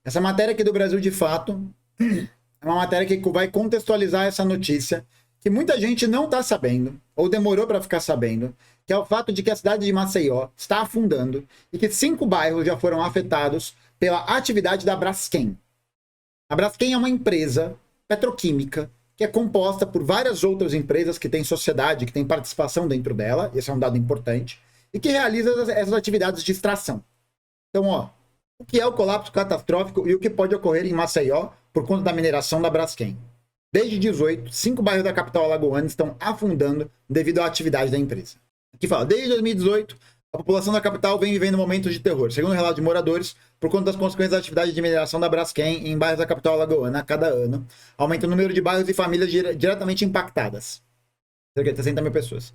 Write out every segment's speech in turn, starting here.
Essa matéria aqui do Brasil de Fato é uma matéria que vai contextualizar essa notícia que muita gente não está sabendo, ou demorou para ficar sabendo, que é o fato de que a cidade de Maceió está afundando e que 5 bairros já foram afetados pela atividade da Braskem. A Braskem é uma empresa petroquímica que é composta por várias outras empresas que têm sociedade, que têm participação dentro dela, esse é um dado importante, e que realiza essas atividades de extração. Então, ó, o que é o colapso catastrófico e o que pode ocorrer em Maceió por conta da mineração da Braskem. Desde 18, 5 bairros da capital alagoana estão afundando devido à atividade da empresa. Aqui fala, desde 2018, a população da capital vem vivendo momentos de terror. Segundo o relato de moradores, por conta das consequências da atividade de mineração da Braskem em bairros da capital alagoana a cada ano, aumenta o número de bairros e famílias diretamente impactadas. Cerca de 60 mil pessoas.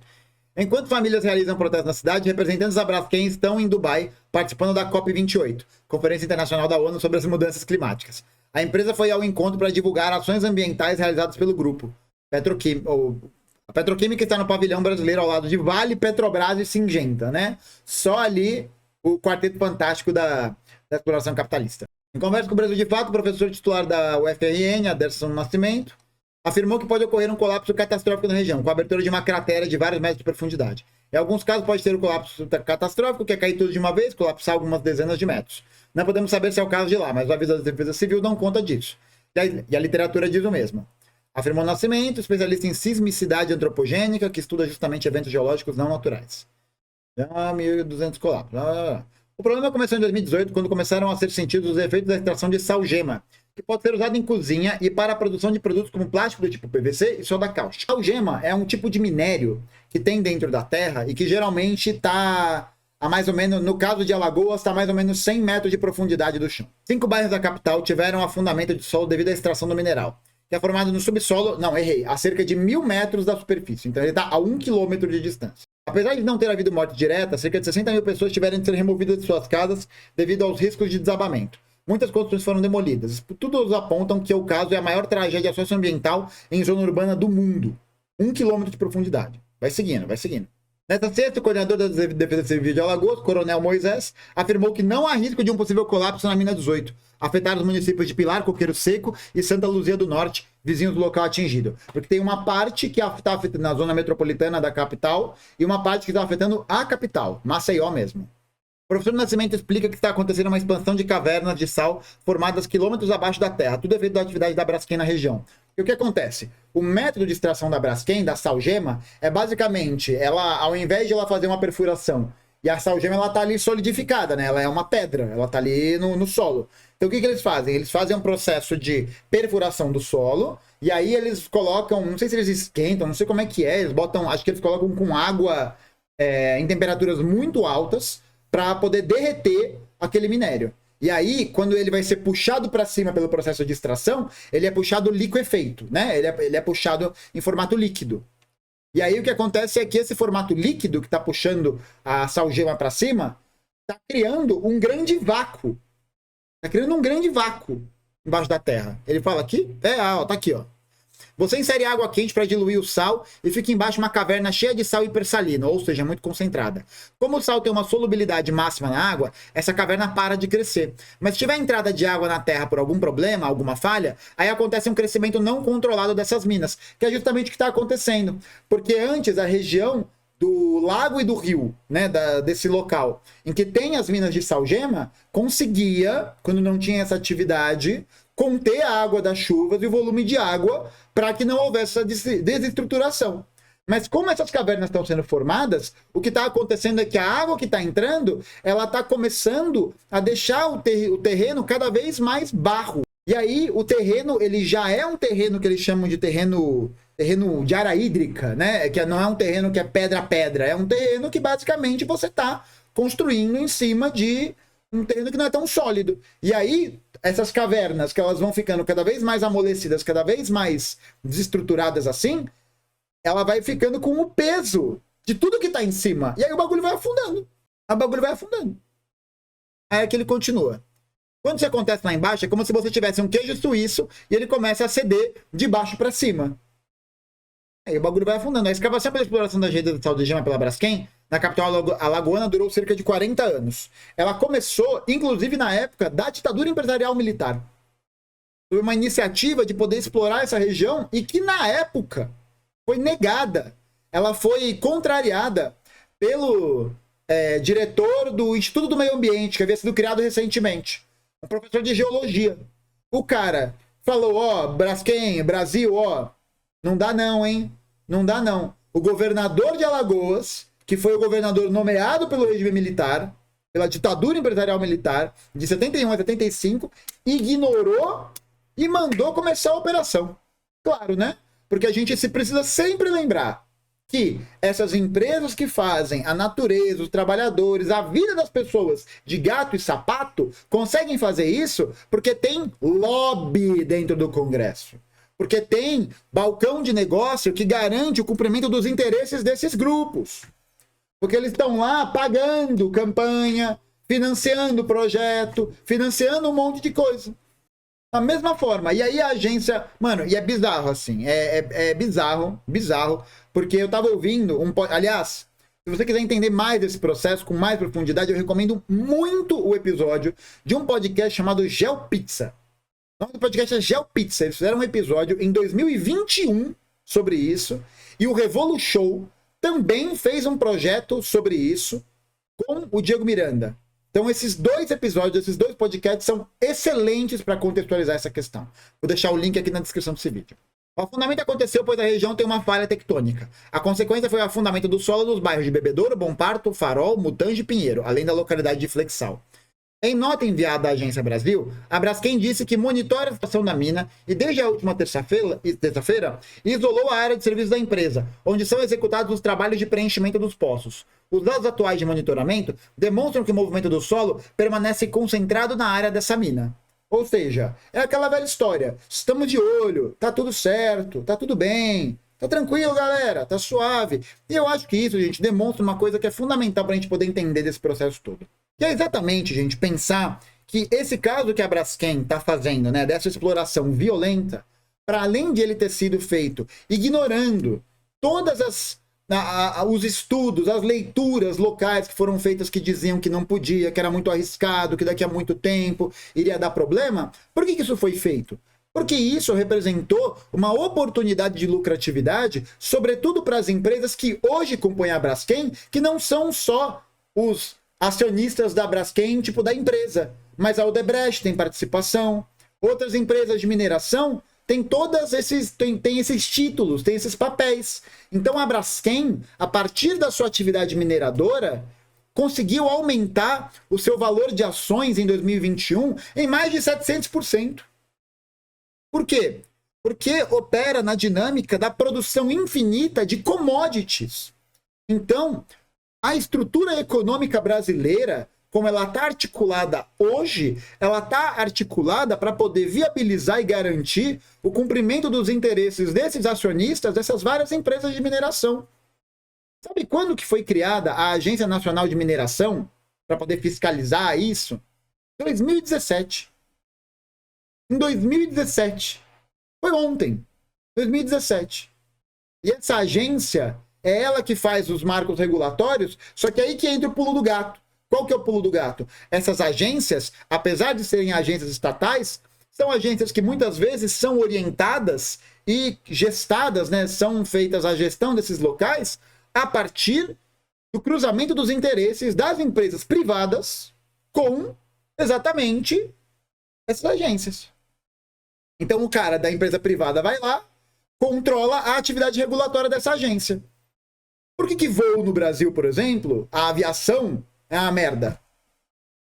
Enquanto famílias realizam protestos na cidade, representantes da Braskem estão em Dubai participando da COP28, Conferência Internacional da ONU sobre as Mudanças Climáticas. A empresa foi ao encontro para divulgar ações ambientais realizadas pelo grupo. A petroquímica está no pavilhão brasileiro ao lado de Vale, Petrobras e Singenta, né? Só ali o quarteto fantástico da exploração capitalista. Em conversa com o Brasil de Fato, o professor titular da UFRN, Aderson Nascimento, afirmou que pode ocorrer um colapso catastrófico na região, com a abertura de uma cratera de vários metros de profundidade. Em alguns casos pode ter o colapso catastrófico, que é cair tudo de uma vez, colapsar algumas dezenas de metros. Não podemos saber se é o caso de lá, mas o aviso da Defesa Civil não conta disso. E a literatura diz o mesmo. Afirmou Nascimento, especialista em sismicidade antropogênica, que estuda justamente eventos geológicos não naturais. 1.200 colapsos. O problema começou em 2018, quando começaram a ser sentidos os efeitos da extração de salgema, que pode ser usado em cozinha e para a produção de produtos como plástico do tipo PVC e soda cáustica. Salgema é um tipo de minério que tem dentro da terra e que geralmente está a mais ou menos, no caso de Alagoas, está a mais ou menos 100 metros de profundidade do chão. 5 bairros da capital tiveram afundamento de solo devido à extração do mineral, que é formado no subsolo, não, errei, a cerca de 1.000 metros da superfície. Então ele está a 1 quilômetro de distância. Apesar de não ter havido morte direta, cerca de 60 mil pessoas tiveram de ser removidas de suas casas devido aos riscos de desabamento. Muitas construções foram demolidas. Todos apontam que o caso é a maior tragédia socioambiental em zona urbana do mundo. 1 quilômetro de profundidade. Vai seguindo, vai seguindo. Nesta sexta, o coordenador da Defesa Civil de Alagoas, Coronel Moisés, afirmou que não há risco de um possível colapso na mina 18, afetar os municípios de Pilar, Coqueiro Seco e Santa Luzia do Norte, vizinhos do local atingido. Porque tem uma parte que está afetando na zona metropolitana da capital e uma parte que está afetando a capital, Maceió mesmo. O professor Nascimento explica que está acontecendo uma expansão de cavernas de sal formadas quilômetros abaixo da terra, tudo devido à atividade da Braskem na região. E o que acontece? O método de extração da Braskem, da salgema, é basicamente, ela, ao invés de ela fazer uma perfuração, e a salgema ela tá ali solidificada, né? Ela é uma pedra, ela tá ali no solo. Então o que eles fazem? Eles fazem um processo de perfuração do solo, e aí eles colocam, não sei se eles esquentam, não sei como é que é, eles botam, acho que eles colocam com água em temperaturas muito altas, para poder derreter aquele minério. E aí, quando ele vai ser puxado para cima pelo processo de extração, ele é puxado liquefeito, né? Ele é puxado em formato líquido. E aí o que acontece é que esse formato líquido que está puxando a salgema para cima está criando um grande vácuo. Está criando um grande vácuo embaixo da terra. Ele fala aqui? Tá aqui, ó. Você insere água quente para diluir o sal e fica embaixo uma caverna cheia de sal hipersalino, ou seja, muito concentrada. Como o sal tem uma solubilidade máxima na água, essa caverna para de crescer. Mas se tiver entrada de água na terra por algum problema, alguma falha, aí acontece um crescimento não controlado dessas minas, que é justamente o que está acontecendo. Porque antes a região do lago e do rio, né, desse local, em que tem as minas de salgema, conseguia, quando não tinha essa atividade, conter a água das chuvas e o volume de água para que não houvesse essa desestruturação. Mas como essas cavernas estão sendo formadas, o que está acontecendo é que a água que está entrando, ela está começando a deixar o terreno cada vez mais barro. E aí o terreno, ele já é um terreno que eles chamam de terreno de área hídrica, né? Que não é um terreno que é pedra-pedra, é um terreno que basicamente você está construindo em cima de um terreno que não é tão sólido. E aí, essas cavernas, que elas vão ficando cada vez mais amolecidas, cada vez mais desestruturadas assim, ela vai ficando com o peso de tudo que tá em cima. E aí o bagulho vai afundando. O bagulho vai afundando. Aí é que ele continua. Quando isso acontece lá embaixo, é como se você tivesse um queijo suíço e ele começa a ceder de baixo para cima. Aí o bagulho vai afundando. A escavação pela exploração da rede de sal de gema pela Braskem, na capital alagoana, durou cerca de 40 anos. Ela começou, inclusive, na época da ditadura empresarial militar. Foi uma iniciativa de poder explorar essa região e que, na época, foi negada. Ela foi contrariada pelo diretor do Instituto do Meio Ambiente, que havia sido criado recentemente. Um professor de geologia. O cara falou, ó, Braskem, Brasil, ó, não dá não, hein? Não dá não. O governador de Alagoas, que foi o governador nomeado pelo regime militar, pela ditadura empresarial militar, de 71 a 75, ignorou e mandou começar a operação. Claro, né? Porque a gente se precisa sempre lembrar que essas empresas que fazem a natureza, os trabalhadores, a vida das pessoas de gato e sapato, conseguem fazer isso porque tem lobby dentro do Congresso. Porque tem balcão de negócio que garante o cumprimento dos interesses desses grupos. Porque eles estão lá pagando campanha, financiando projeto, financiando um monte de coisa. Da mesma forma. E aí a agência... Mano, e é bizarro, assim. É bizarro, porque eu tava ouvindo aliás, se você quiser entender mais desse processo, com mais profundidade, eu recomendo muito o episódio de um podcast chamado GeoPizza. O nome do podcast é GeoPizza. Eles fizeram um episódio em 2021 sobre isso. E o Revolu Show também fez um projeto sobre isso com o Diego Miranda. Então esses dois episódios, esses dois podcasts são excelentes para contextualizar essa questão. Vou deixar o link aqui na descrição desse vídeo. O afundamento aconteceu pois a região tem uma falha tectônica. A consequência foi o afundamento do solo dos bairros de Bebedouro, Bom Parto, Farol, Mutange e Pinheiro, além da localidade de Flexal. Em nota enviada à Agência Brasil, a Braskem disse que monitora a situação da mina e desde a última terça-feira isolou a área de serviço da empresa, onde são executados os trabalhos de preenchimento dos poços. Os dados atuais de monitoramento demonstram que o movimento do solo permanece concentrado na área dessa mina. Ou seja, é aquela velha história. Estamos de olho, tá tudo certo, tá tudo bem, tá tranquilo, galera, tá suave. E eu acho que isso, gente, demonstra uma coisa que é fundamental para a gente poder entender desse processo todo. Que é exatamente, gente, pensar que esse caso que a Braskem está fazendo, né, dessa exploração violenta, para além de ele ter sido feito ignorando todas os estudos, as leituras locais que foram feitas que diziam que não podia, que era muito arriscado, que daqui a muito tempo iria dar problema, por que isso foi feito? Porque isso representou uma oportunidade de lucratividade, sobretudo para as empresas que hoje compõem a Braskem, que não são só os acionistas da Braskem, tipo da empresa, mas a Odebrecht tem participação, outras empresas de mineração têm todos esses, tem esses títulos, tem esses papéis. Então a Braskem, a partir da sua atividade mineradora, conseguiu aumentar o seu valor de ações em 2021 em mais de 700%. Por quê? Porque opera na dinâmica da produção infinita de commodities. Então, a estrutura econômica brasileira, como ela está articulada hoje, ela está articulada para poder viabilizar e garantir o cumprimento dos interesses desses acionistas, dessas várias empresas de mineração. Sabe quando que foi criada a Agência Nacional de Mineração para poder fiscalizar isso? 2017. Em 2017. Foi ontem. 2017. E essa agência... é ela que faz os marcos regulatórios, só que aí que entra o pulo do gato. Qual que é o pulo do gato? Essas agências, apesar de serem agências estatais, são agências que muitas vezes são orientadas e gestadas, né, são feitas a gestão desses locais a partir do cruzamento dos interesses das empresas privadas com exatamente essas agências. Então o cara da empresa privada vai lá, controla a atividade regulatória dessa agência. Por que voo no Brasil, por exemplo, a aviação é uma merda?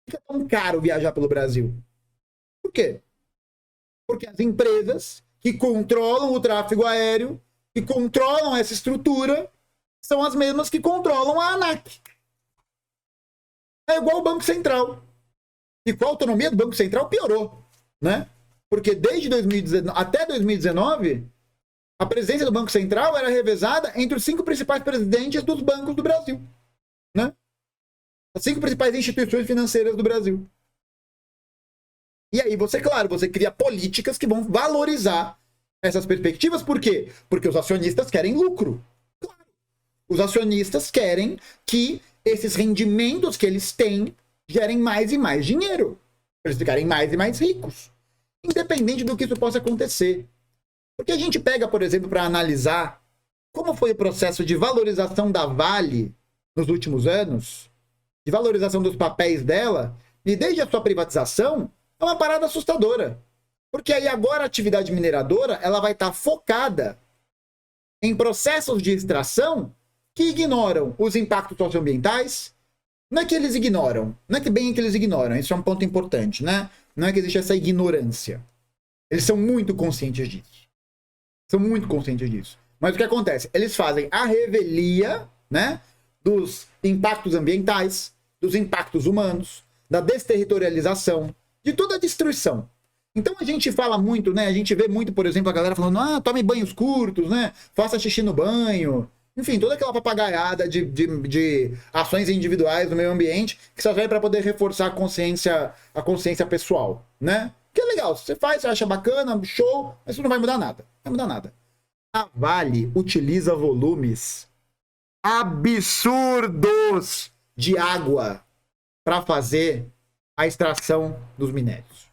Por que é tão caro viajar pelo Brasil? Por quê? Porque as empresas que controlam o tráfego aéreo, que controlam essa estrutura, são as mesmas que controlam a ANAC. É igual o Banco Central. E com a autonomia do Banco Central piorou, né? Porque desde 2019 até 2019... a presidência do Banco Central era revezada entre os 5 principais presidentes dos bancos do Brasil. Né? As 5 principais instituições financeiras do Brasil. E aí você, claro, você cria políticas que vão valorizar essas perspectivas. Por quê? Porque os acionistas querem lucro. Claro. Os acionistas querem que esses rendimentos que eles têm gerem mais e mais dinheiro. Para eles ficarem mais e mais ricos. Independente do que isso possa acontecer. Porque a gente pega, por exemplo, para analisar como foi o processo de valorização da Vale nos últimos anos, de valorização dos papéis dela, e desde a sua privatização, é uma parada assustadora. Porque aí agora a atividade mineradora ela vai estar focada em processos de extração que ignoram os impactos socioambientais. Não é que eles ignoram, não é que bem que eles ignoram, isso é um ponto importante, né? Não é que existe essa ignorância. Eles são muito conscientes disso. São muito conscientes disso. Mas o que acontece? Eles fazem a revelia, né, dos impactos ambientais, dos impactos humanos, da desterritorialização, de toda a destruição. Então a gente fala muito, né? A gente vê muito, por exemplo, a galera falando, tome banhos curtos, né? Faça xixi no banho. Enfim, toda aquela papagaiada de ações individuais no meio ambiente que só serve para poder reforçar a consciência pessoal, né? Que é legal, você faz, você acha bacana, show, mas isso não vai mudar nada. Não vai mudar nada. A Vale utiliza volumes absurdos de água para fazer a extração dos minérios.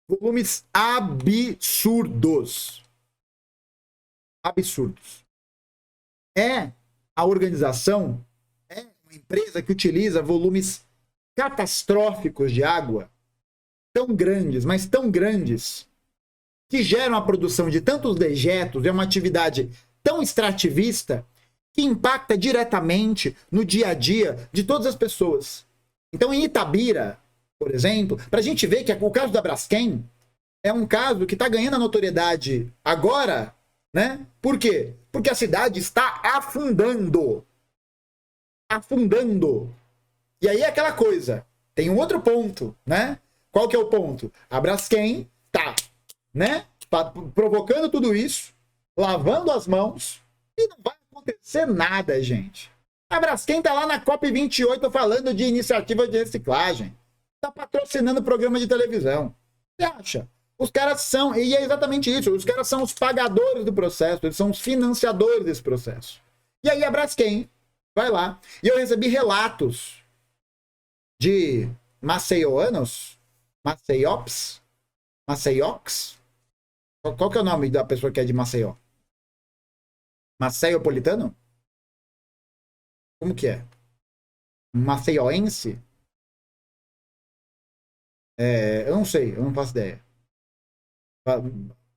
Volumes absurdos. Absurdos. É a organização, é uma empresa que utiliza volumes catastróficos de água, tão grandes, mas tão grandes, que geram a produção de tantos dejetos, é uma atividade tão extrativista que impacta diretamente no dia a dia de todas as pessoas. Então, em Itabira, por exemplo, para a gente ver que o caso da Braskem é um caso que está ganhando a notoriedade agora, né? Por quê? Porque a cidade está afundando. Afundando. E aí é aquela coisa. Tem um outro ponto, né? Qual que é o ponto? A Braskem tá, né? Tá provocando tudo isso, lavando as mãos, e não vai acontecer nada, gente. A Braskem tá lá na COP28 falando de iniciativa de reciclagem. Tá patrocinando programa de televisão. Você acha? Os caras são, e é exatamente isso, os caras são os pagadores do processo, eles são os financiadores desse processo. E aí a Braskem vai lá. E eu recebi relatos de maceioanos, maceiops, qual que é o nome da pessoa que é de Maceió? Maceiopolitano? Como que é? Maceioense? Eu não sei, eu não faço ideia.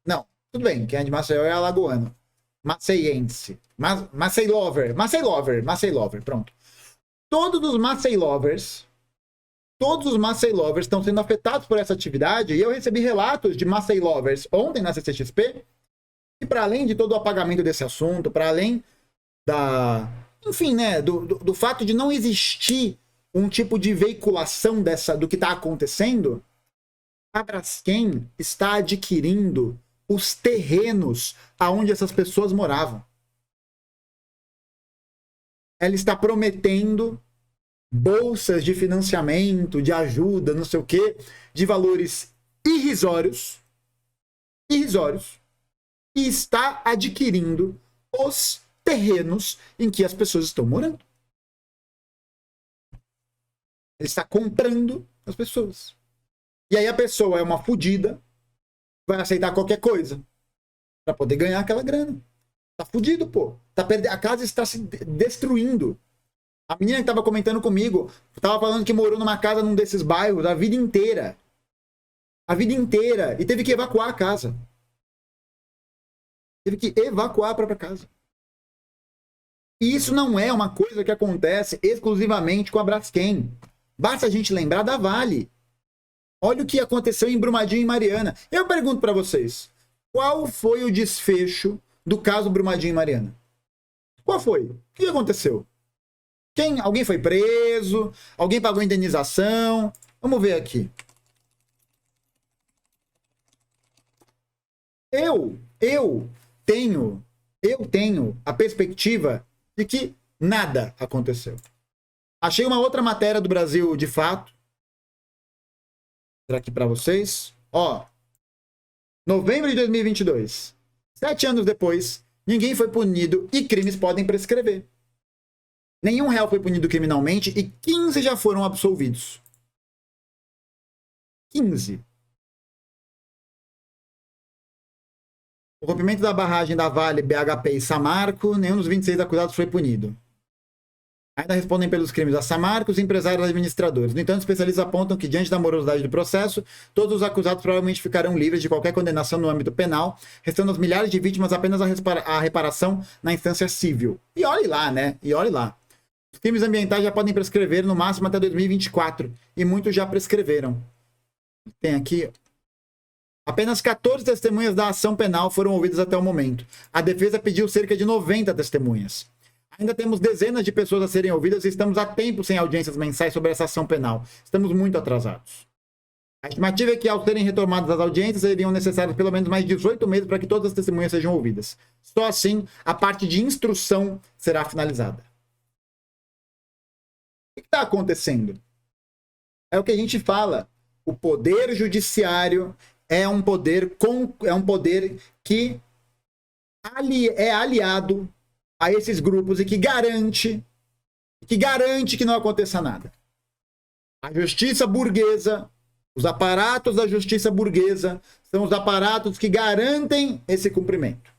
Não, tudo bem, quem é de Maceió é alagoano. Maceiense. Maceilover, pronto. Todos os Maceilovers estão sendo afetados por essa atividade, e eu recebi relatos de Maceilovers ontem na CCXP, e para além de todo o apagamento desse assunto, para além enfim, né, do fato de não existir um tipo de veiculação do que está acontecendo, a Braskem está adquirindo os terrenos aonde essas pessoas moravam. Ela está prometendo bolsas de financiamento, de ajuda, não sei o quê, de valores irrisórios, e está adquirindo os terrenos em que as pessoas estão morando. Ele está comprando as pessoas. E aí a pessoa é uma fudida, vai aceitar qualquer coisa para poder ganhar aquela grana. Tá fudido, pô. A casa está se destruindo. A menina que tava comentando comigo, tava falando que morou numa casa num desses bairros a vida inteira. A vida inteira. E teve que evacuar a casa. Teve que evacuar a própria casa. E isso não é uma coisa que acontece exclusivamente com a Braskem. Basta a gente lembrar da Vale. Olha o que aconteceu em Brumadinho e Mariana. Eu pergunto para vocês, qual foi o desfecho do caso Brumadinho e Mariana? Qual foi? O que aconteceu? Alguém foi preso? Alguém pagou indenização? Vamos ver aqui. Eu tenho a perspectiva de que nada aconteceu. Achei uma outra matéria do Brasil de Fato. Vou mostrar aqui para vocês. Ó, Novembro de 2022. 7 anos depois, ninguém foi punido e crimes podem prescrever. Nenhum réu foi punido criminalmente e 15 já foram absolvidos. 15. O rompimento da barragem da Vale, BHP e Samarco, nenhum dos 26 acusados foi punido. Ainda respondem pelos crimes a Samarco, os empresários e administradores. No entanto, especialistas apontam que, diante da morosidade do processo, todos os acusados provavelmente ficarão livres de qualquer condenação no âmbito penal, restando às milhares de vítimas apenas a reparação na instância civil. E olhe lá, né? E olhe lá. Os crimes ambientais já podem prescrever no máximo até 2024, e muitos já prescreveram. Tem aqui... Apenas 14 testemunhas da ação penal foram ouvidas até o momento. A defesa pediu cerca de 90 testemunhas. Ainda temos dezenas de pessoas a serem ouvidas e estamos há tempo sem audiências mensais sobre essa ação penal. Estamos muito atrasados. A estimativa é que, ao serem retomadas as audiências, seriam necessários pelo menos mais 18 meses para que todas as testemunhas sejam ouvidas. Só assim, a parte de instrução será finalizada. O que está acontecendo? É o que a gente fala. O poder judiciário é um poder que é aliado a esses grupos e que garante que não aconteça nada. A justiça burguesa, os aparatos da justiça burguesa são os aparatos que garantem esse cumprimento.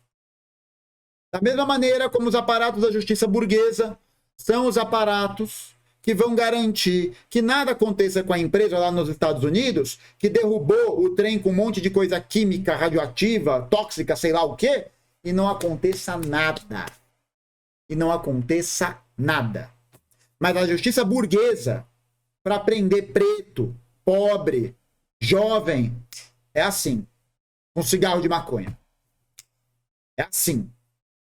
Da mesma maneira como os aparatos da justiça burguesa são os aparatos que vão garantir que nada aconteça com a empresa lá nos Estados Unidos, que derrubou o trem com um monte de coisa química, radioativa, tóxica, sei lá o quê, e não aconteça nada. E não aconteça nada. Mas a justiça burguesa, para prender preto, pobre, jovem, é assim. Com cigarro de maconha. É assim.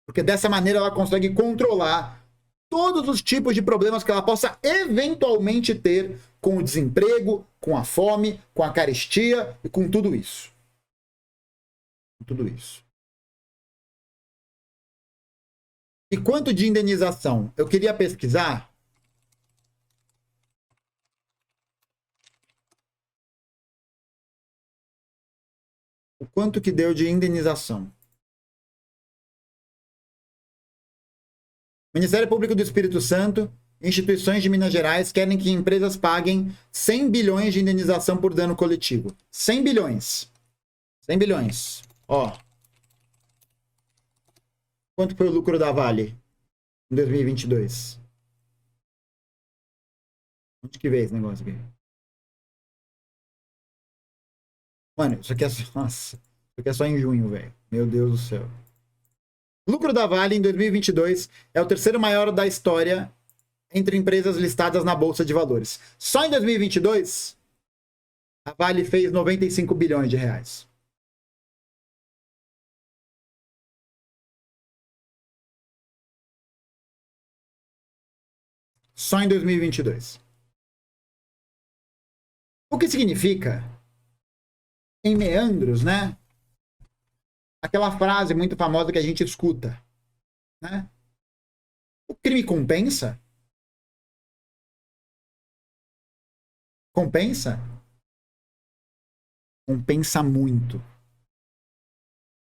Porque dessa maneira ela consegue controlar todos os tipos de problemas que ela possa eventualmente ter com o desemprego, com a fome, com a carestia e com tudo isso. Com tudo isso. E quanto de indenização? Eu queria pesquisar. O quanto que deu de indenização? Ministério Público do Espírito Santo, instituições de Minas Gerais querem que empresas paguem 100 bilhões de indenização por dano coletivo. 100 bilhões. 100 bilhões. Ó. Quanto foi o lucro da Vale em 2022? Onde que veio esse negócio aqui? Mano, isso aqui é só... Nossa. Isso aqui é só em junho, velho. Meu Deus do céu. O lucro da Vale em 2022 é o terceiro maior da história entre empresas listadas na Bolsa de Valores. Só em 2022, a Vale fez 95 bilhões de reais. Só em 2022. O que significa, em meandros, né? Aquela frase muito famosa que a gente escuta, né? O crime compensa? Compensa? Compensa muito.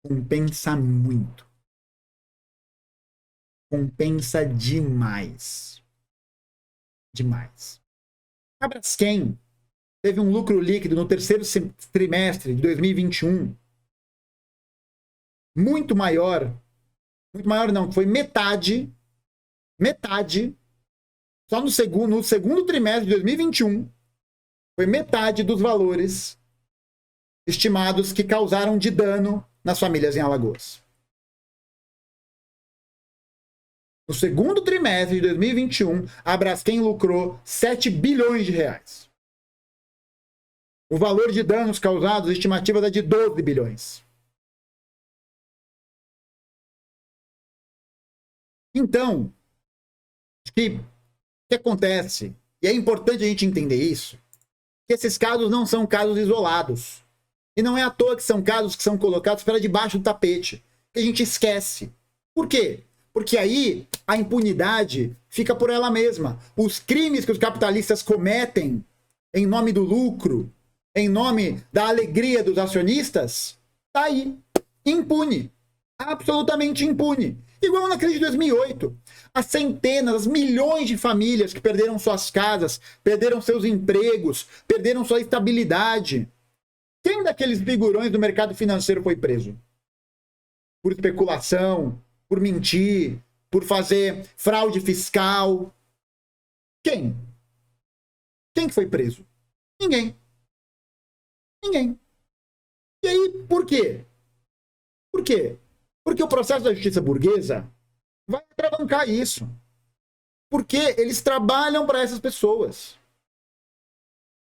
Compensa muito. Compensa demais. Demais. A Braskem teve um lucro líquido no terceiro trimestre de 2021 muito maior não, foi metade, só no segundo trimestre de 2021, foi metade dos valores estimados que causaram de dano nas famílias em Alagoas. No segundo trimestre de 2021, a Braskem lucrou 7 bilhões de reais. O valor de danos causados, estimativa é de 12 bilhões. Então, o que acontece, e é importante a gente entender isso, que esses casos não são casos isolados. E não é à toa que são casos que são colocados para debaixo do tapete, que a gente esquece. Por quê? Porque aí a impunidade fica por ela mesma. Os crimes que os capitalistas cometem em nome do lucro, em nome da alegria dos acionistas, Tá aí, impune, absolutamente impune. Igual na crise de 2008. As centenas, as milhões de famílias que perderam suas casas, perderam seus empregos, perderam sua estabilidade. Quem daqueles figurões do mercado financeiro foi preso? Por especulação, por mentir, por fazer fraude fiscal. Quem? Quem que foi preso? Ninguém. Ninguém. E aí, por quê? Por quê? Porque o processo da justiça burguesa vai atravancar isso. Porque eles trabalham para essas pessoas.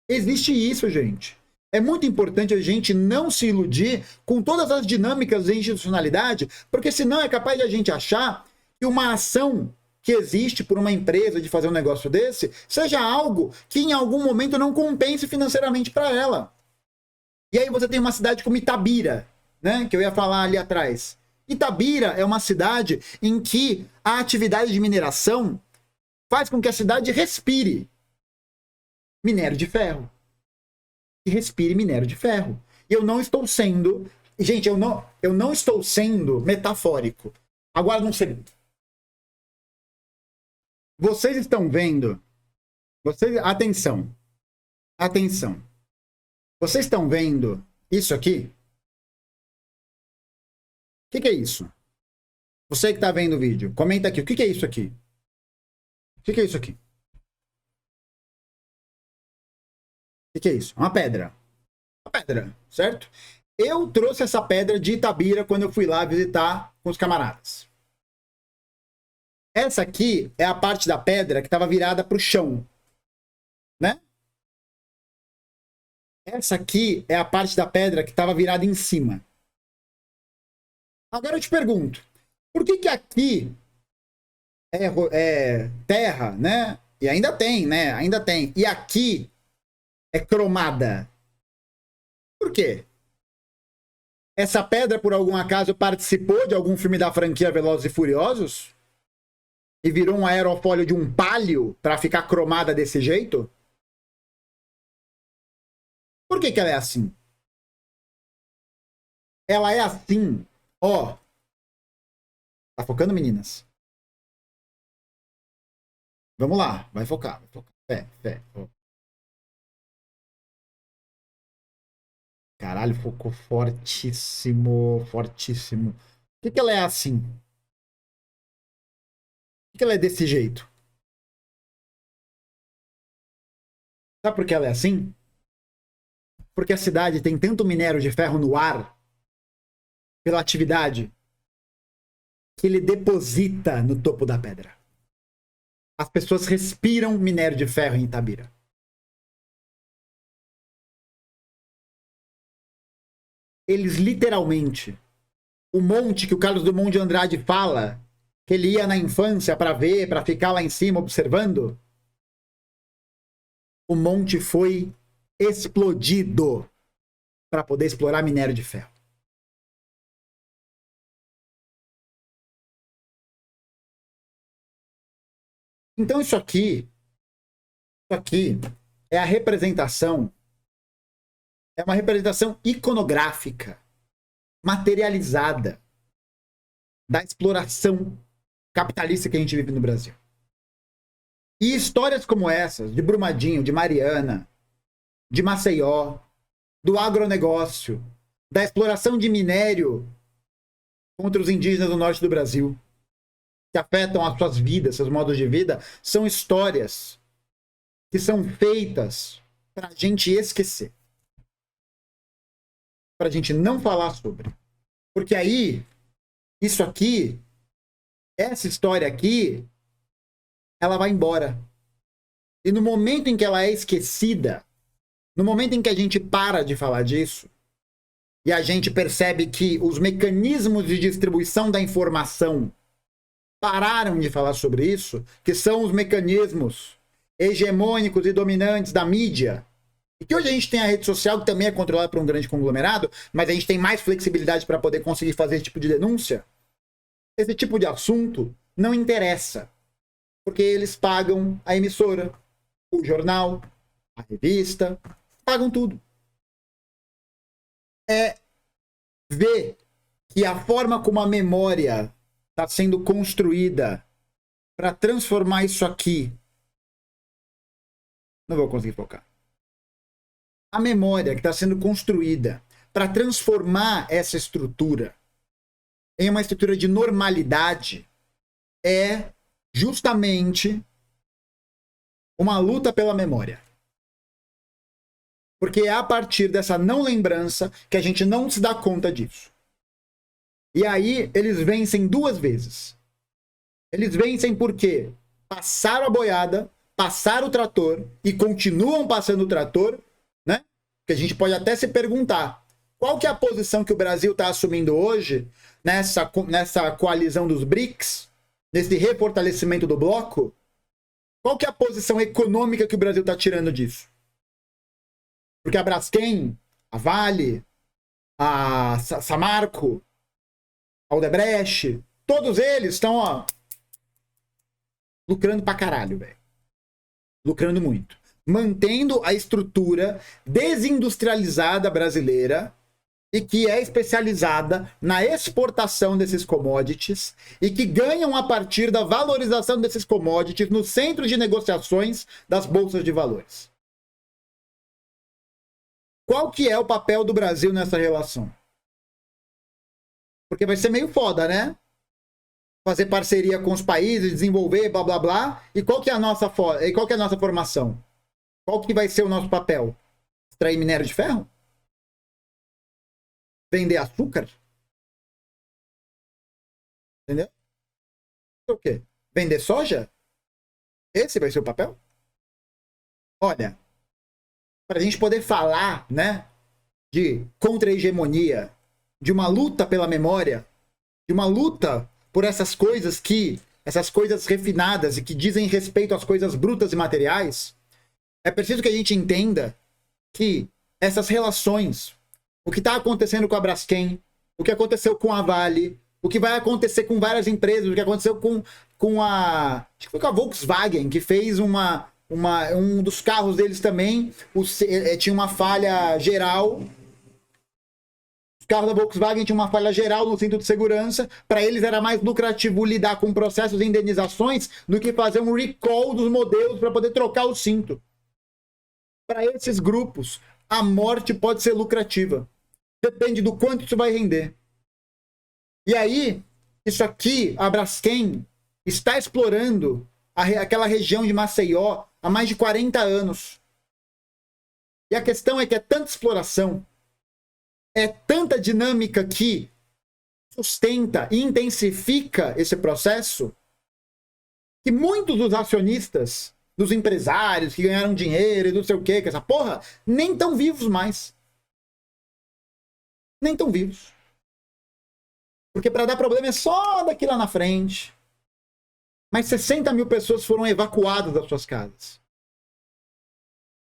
Existe isso, gente. É muito importante a gente não se iludir com todas as dinâmicas de institucionalidade, porque senão é capaz de a gente achar que uma ação que existe por uma empresa de fazer um negócio desse seja algo que em algum momento não compense financeiramente para ela. E aí você tem uma cidade como Itabira, né, que eu ia falar ali atrás. Itabira é uma cidade em que a atividade de mineração faz com que a cidade respire minério de ferro. E respire minério de ferro. E eu não estou sendo... Gente, eu não estou sendo metafórico. Agora não sei. Vocês estão vendo... Atenção. Atenção. Vocês estão vendo isso aqui? O que é isso? Você que está vendo o vídeo, comenta aqui. O que é isso aqui? O que é isso aqui? O que é isso? Uma pedra. Uma pedra, certo? Eu trouxe essa pedra de Itabira quando eu fui lá visitar com os camaradas. Essa aqui é a parte da pedra que estava virada para o chão, né? Essa aqui é a parte da pedra que estava virada em cima. Agora eu te pergunto, por que aqui é terra, né? E ainda tem, né? Ainda tem. E aqui é cromada. Por quê? Essa pedra, por algum acaso, participou de algum filme da franquia Velozes e Furiosos? E virou um aerofólio de um palio para ficar cromada desse jeito? Por que ela é assim? Ela é assim, ó. Tá focando, meninas? Vamos lá, vai focar. Vai focar. Fé. Caralho, focou fortíssimo, fortíssimo. Por que ela é assim? Por que ela é desse jeito? Sabe por que ela é assim? Porque a cidade tem tanto minério de ferro no ar, pela atividade, que ele deposita no topo da pedra. As pessoas respiram minério de ferro em Itabira. Eles literalmente, o monte que o Carlos Drummond de Andrade fala, que ele ia na infância para ver, para ficar lá em cima observando, o monte foi explodido para poder explorar minério de ferro. Então isso aqui é a representação, é uma representação iconográfica, materializada da exploração capitalista que a gente vive no Brasil. E histórias como essas, de Brumadinho, de Mariana, de Maceió, do agronegócio, da exploração de minério contra os indígenas do norte do Brasil, que afetam as suas vidas, seus modos de vida, são histórias que são feitas para a gente esquecer. Para a gente não falar sobre. Porque aí, isso aqui, essa história aqui, ela vai embora. E no momento em que ela é esquecida, no momento em que a gente para de falar disso, e a gente percebe que os mecanismos de distribuição da informação pararam de falar sobre isso, que são os mecanismos hegemônicos e dominantes da mídia, e que hoje a gente tem a rede social, que também é controlada por um grande conglomerado, mas a gente tem mais flexibilidade para poder conseguir fazer esse tipo de denúncia, esse tipo de assunto não interessa, porque eles pagam a emissora, o jornal, a revista, pagam tudo. vê que a forma como a memória está sendo construída para transformar isso aqui... Não vou conseguir focar. A memória que está sendo construída para transformar essa estrutura em uma estrutura de normalidade é justamente uma luta pela memória. Porque é a partir dessa não lembrança que a gente não se dá conta disso. E aí eles vencem duas vezes. Eles vencem porque passaram a boiada, passaram o trator e continuam passando o trator, né? Que a gente pode até se perguntar qual que é a posição que o Brasil está assumindo hoje nessa coalizão dos BRICS, nesse refortalecimento do bloco. Qual que é a posição econômica que o Brasil está tirando disso? Porque a Braskem, a Vale, a Samarco, a Odebrecht, todos eles estão, ó, lucrando pra caralho, velho. Lucrando muito. Mantendo a estrutura desindustrializada brasileira e que é especializada na exportação desses commodities e que ganham a partir da valorização desses commodities no centro de negociações das bolsas de valores. Qual que é o papel do Brasil nessa relação? Porque vai ser meio foda, né? Fazer parceria com os países, desenvolver, blá, blá, blá. E qual que é a nossa formação? Qual que vai ser o nosso papel? Extrair minério de ferro? Vender açúcar? Entendeu? O quê? Vender soja? Esse vai ser o papel? Olha, para a gente poder falar, né, de contra-hegemonia, de uma luta pela memória, de uma luta por essas coisas refinadas e que dizem respeito às coisas brutas e materiais, é preciso que a gente entenda que essas relações, o que está acontecendo com a Braskem, o que aconteceu com a Vale, o que vai acontecer com várias empresas, o que aconteceu com a... Acho que foi com a Volkswagen, que fez um dos carros deles também, tinha uma falha geral. Os carros da Volkswagen tinham uma falha geral no cinto de segurança. Para eles era mais lucrativo lidar com processos de indenizações do que fazer um recall dos modelos para poder trocar o cinto. Para esses grupos, a morte pode ser lucrativa. Depende do quanto isso vai render. E aí, isso aqui, a Braskem está explorando aquela região de Maceió há mais de 40 anos. E a questão é que é tanta exploração, é tanta dinâmica que sustenta e intensifica esse processo, que muitos dos acionistas, dos empresários que ganharam dinheiro e não sei o que essa porra, nem estão vivos mais. Nem estão vivos. Porque para dar problema é só daqui lá na frente. Mas 60 mil pessoas foram evacuadas das suas casas.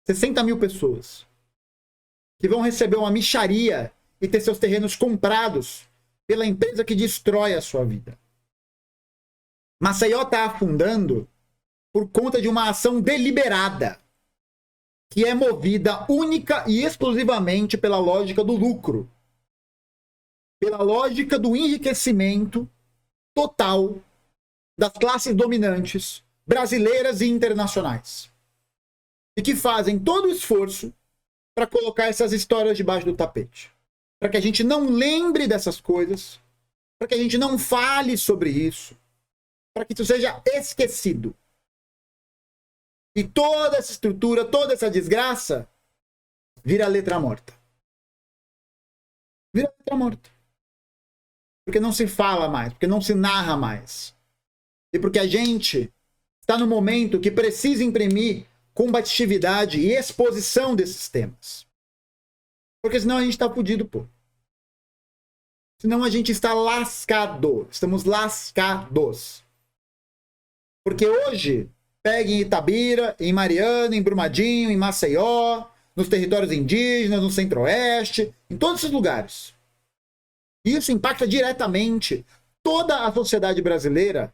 60 mil pessoas que vão receber uma mixaria e ter seus terrenos comprados pela empresa que destrói a sua vida. Maceió está afundando por conta de uma ação deliberada que é movida única e exclusivamente pela lógica do lucro, pela lógica do enriquecimento total das classes dominantes brasileiras e internacionais, e que fazem todo o esforço para colocar essas histórias debaixo do tapete, para que a gente não lembre dessas coisas, para que a gente não fale sobre isso, para que isso seja esquecido. E toda essa estrutura, toda essa desgraça vira letra morta. Vira letra morta. Porque não se fala mais, porque não se narra mais. E porque a gente está no momento que precisa imprimir combatividade e exposição desses temas. Porque senão a gente está fudido, pô. Senão a gente está lascado. Estamos lascados. Porque hoje, pega em Itabira, em Mariana, em Brumadinho, em Maceió, nos territórios indígenas, no Centro-Oeste, em todos esses lugares. Isso impacta diretamente toda a sociedade brasileira,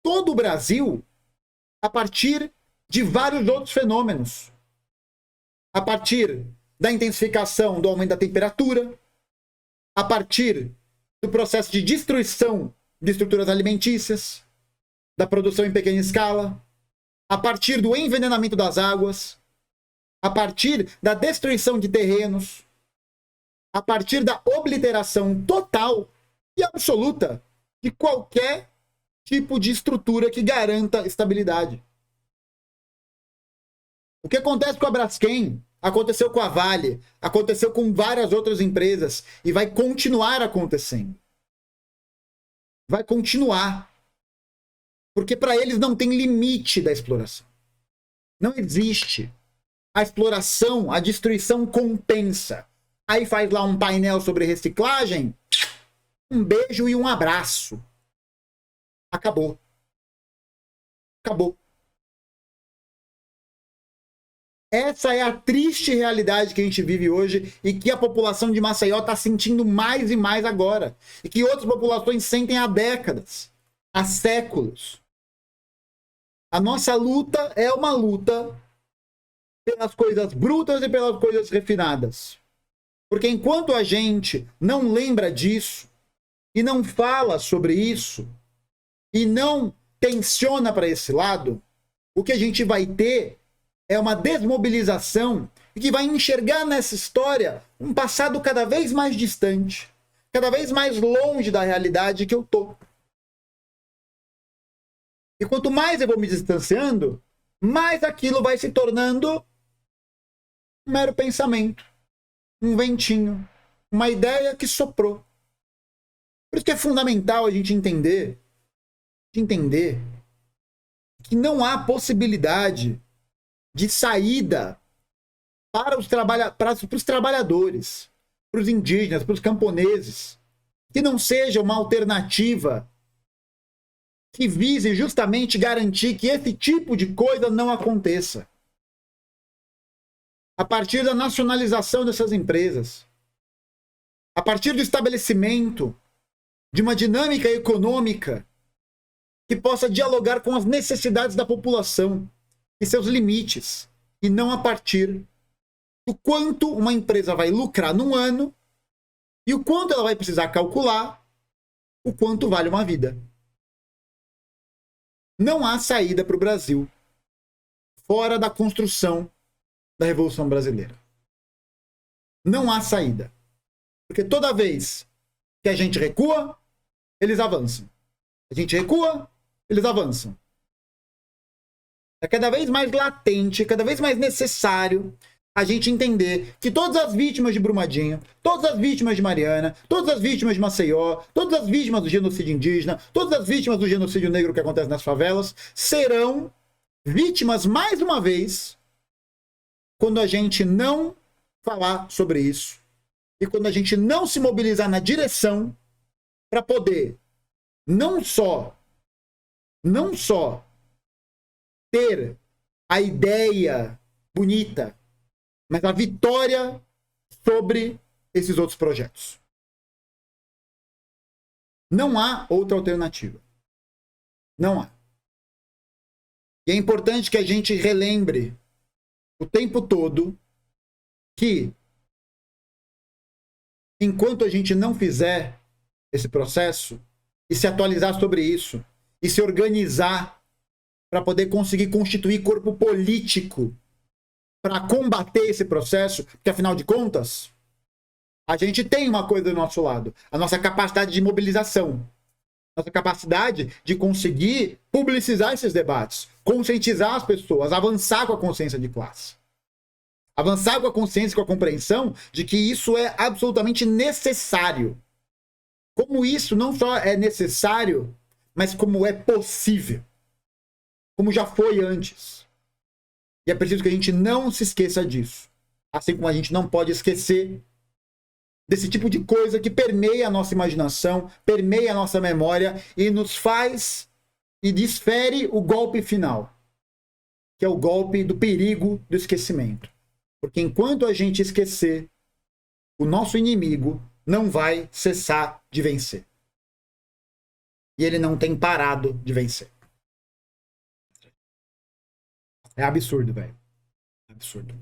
todo o Brasil, a partir de vários outros fenômenos. A partir da intensificação do aumento da temperatura, a partir do processo de destruição de estruturas alimentícias, da produção em pequena escala, a partir do envenenamento das águas, a partir da destruição de terrenos, a partir da obliteração total e absoluta de qualquer tipo de estrutura que garanta estabilidade. O que acontece com a Braskem aconteceu com a Vale, aconteceu com várias outras empresas e vai continuar acontecendo. Vai continuar. Porque para eles não tem limite da exploração. Não existe. A exploração, a destruição compensa. Aí faz lá um painel sobre reciclagem, um beijo e um abraço. Acabou. Acabou. Essa é a triste realidade que a gente vive hoje e que a população de Maceió está sentindo mais e mais agora. E que outras populações sentem há décadas, há séculos. A nossa luta é uma luta pelas coisas brutas e pelas coisas refinadas. Porque enquanto a gente não lembra disso, e não fala sobre isso, e não tensiona para esse lado, o que a gente vai ter é uma desmobilização que vai enxergar nessa história um passado cada vez mais distante, cada vez mais longe da realidade que eu tô. E quanto mais eu vou me distanciando, mais aquilo vai se tornando um mero pensamento, um ventinho, uma ideia que soprou. Por isso que é fundamental a gente entender que não há possibilidade de saída para os trabalhadores, para os indígenas, para os camponeses, que não seja uma alternativa que vise justamente garantir que esse tipo de coisa não aconteça. A partir da nacionalização dessas empresas, a partir do estabelecimento de uma dinâmica econômica que possa dialogar com as necessidades da população e seus limites, e não a partir do quanto uma empresa vai lucrar num ano e o quanto ela vai precisar calcular o quanto vale uma vida. Não há saída para o Brasil fora da construção da Revolução Brasileira. Não há saída. Porque toda vez que a gente recua, eles avançam. A gente recua, eles avançam. É cada vez mais latente, cada vez mais necessário a gente entender que todas as vítimas de Brumadinho, todas as vítimas de Mariana, todas as vítimas de Maceió, todas as vítimas do genocídio indígena, todas as vítimas do genocídio negro que acontece nas favelas, serão vítimas, mais uma vez, quando a gente não falar sobre isso e quando a gente não se mobilizar na direção para poder não só ter a ideia bonita, mas a vitória sobre esses outros projetos. Não há outra alternativa. Não há. E é importante que a gente relembre o tempo todo que, enquanto a gente não fizer esse processo e se atualizar sobre isso e se organizar para poder conseguir constituir corpo político para combater esse processo, porque afinal de contas, a gente tem uma coisa do nosso lado, a nossa capacidade de mobilização, nossa capacidade de conseguir publicizar esses debates, conscientizar as pessoas, avançar com a consciência de classe. Avançar com a consciência e com a compreensão de que isso é absolutamente necessário. Como isso não só é necessário, mas como é possível. Como já foi antes. E é preciso que a gente não se esqueça disso. Assim como a gente não pode esquecer desse tipo de coisa que permeia a nossa imaginação, permeia a nossa memória e nos faz e desfere o golpe final, que é o golpe do perigo do esquecimento. Porque enquanto a gente esquecer, o nosso inimigo não vai cessar de vencer. E ele não tem parado de vencer. É absurdo, velho. Absurdo.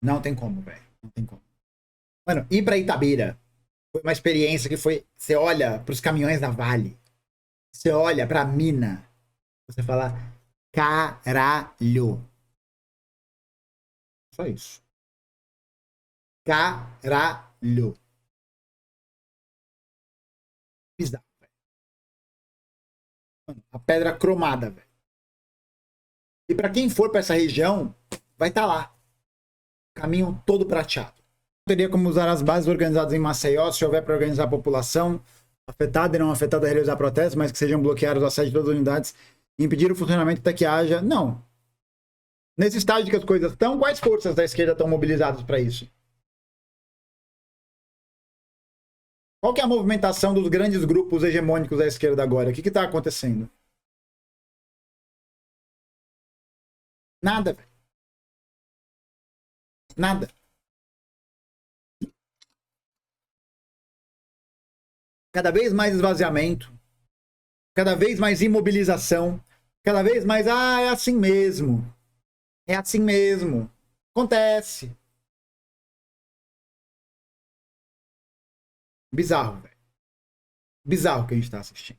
Não tem como, velho. Não tem como. Mano, ir pra Itabira Foi uma experiência que foi. Você olha para os caminhões da Vale, você olha para a mina, você fala, caralho. Só isso. Caralho. Bizarro, velho. A pedra cromada, velho. E para quem for para essa região, vai estar lá. Caminho todo prateado. Teria como usar as bases organizadas em Maceió, se houver para organizar a população afetada e não afetada a realizar protestos, mas que sejam bloqueados a sede de todas as unidades e impedir o funcionamento até que haja. Não. Nesse estágio que as coisas estão, quais forças da esquerda estão mobilizadas para isso? Qual que é a movimentação dos grandes grupos hegemônicos da esquerda agora? O que está acontecendo? Nada, velho. Nada. Cada vez mais esvaziamento, cada vez mais imobilização, cada vez mais, é assim mesmo. É assim mesmo. Acontece. Bizarro, velho. Bizarro o que a gente tá assistindo.